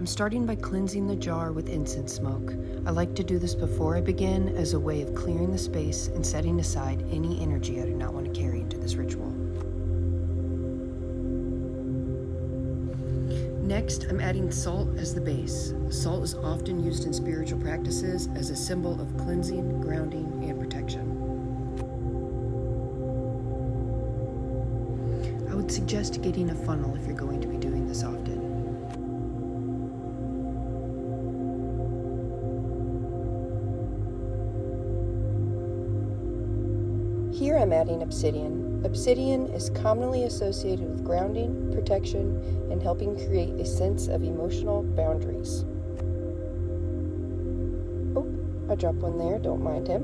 I'm starting by cleansing the jar with incense smoke. I like to do this before I begin as a way of clearing the space and setting aside any energy I do not want to carry into this ritual. Next, I'm adding salt as the base. Salt is often used in spiritual practices as a symbol of cleansing, grounding, and protection. I would suggest getting a funnel if you're going to be doing this often. Here I'm adding obsidian. Obsidian is commonly associated with grounding, protection, and helping create a sense of emotional boundaries. Oh, I dropped one there, don't mind him.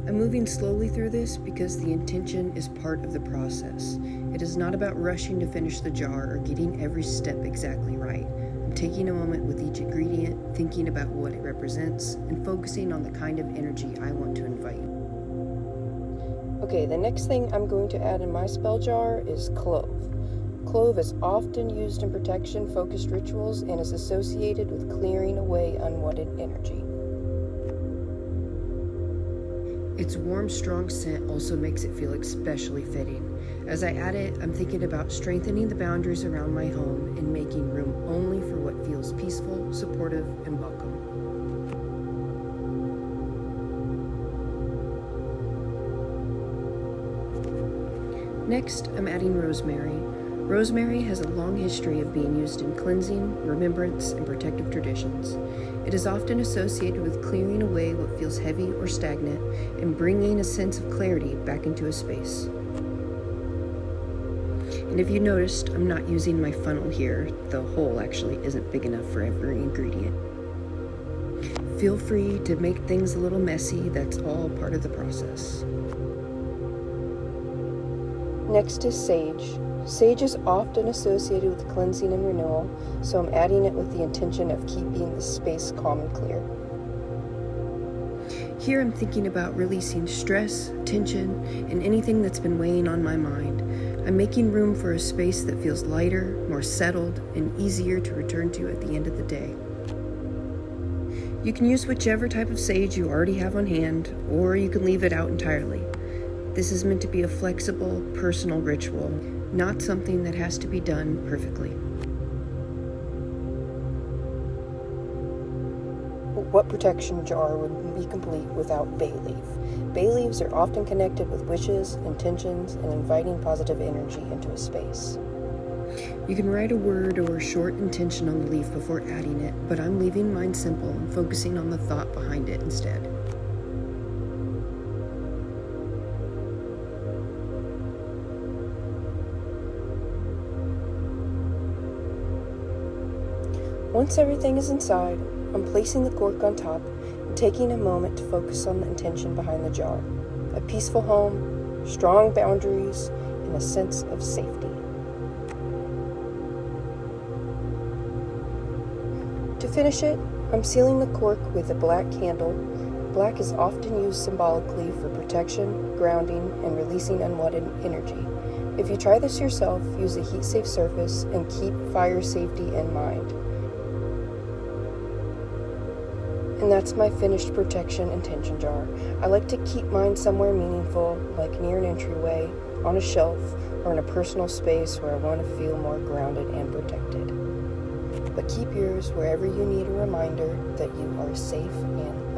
I'm moving slowly through this because the intention is part of the process. It is not about rushing to finish the jar or getting every step exactly right. I'm taking a moment with each ingredient, thinking about what it represents, and focusing on the kind of energy I want to invite. Okay, the next thing I'm going to add in my spell jar is clove. Clove is often used in protection-focused rituals and is associated with clearing away unwanted energy. Its warm, strong scent also makes it feel especially fitting. As I add it, I'm thinking about strengthening the boundaries around my home and making room only for what feels peaceful, supportive, and welcome. Next, I'm adding rosemary. Rosemary has a long history of being used in cleansing, remembrance, and protective traditions. It is often associated with clearing away what feels heavy or stagnant and bringing a sense of clarity back into a space. And if you noticed, I'm not using my funnel here. The hole actually isn't big enough for every ingredient. Feel free to make things a little messy. That's all part of the process. Next is sage. Sage is often associated with cleansing and renewal, so I'm adding it with the intention of keeping the space calm and clear. Here I'm thinking about releasing stress, tension, and anything that's been weighing on my mind. I'm making room for a space that feels lighter, more settled, and easier to return to at the end of the day. You can use whichever type of sage you already have on hand, or you can leave it out entirely. This is meant to be a flexible, personal ritual, not something that has to be done perfectly. What protection jar would be complete without bay leaf? Bay leaves are often connected with wishes, intentions, and inviting positive energy into a space. You can write a word or a short intention on the leaf before adding it, but I'm leaving mine simple and focusing on the thought behind it instead. Once everything is inside, I'm placing the cork on top and taking a moment to focus on the intention behind the jar. A peaceful home, strong boundaries, and a sense of safety. To finish it, I'm sealing the cork with a black candle. Black is often used symbolically for protection, grounding, and releasing unwanted energy. If you try this yourself, use a heat-safe surface and keep fire safety in mind. And that's my finished protection intention jar. I like to keep mine somewhere meaningful, like near an entryway, on a shelf, or in a personal space where I want to feel more grounded and protected. But keep yours wherever you need a reminder that you are safe and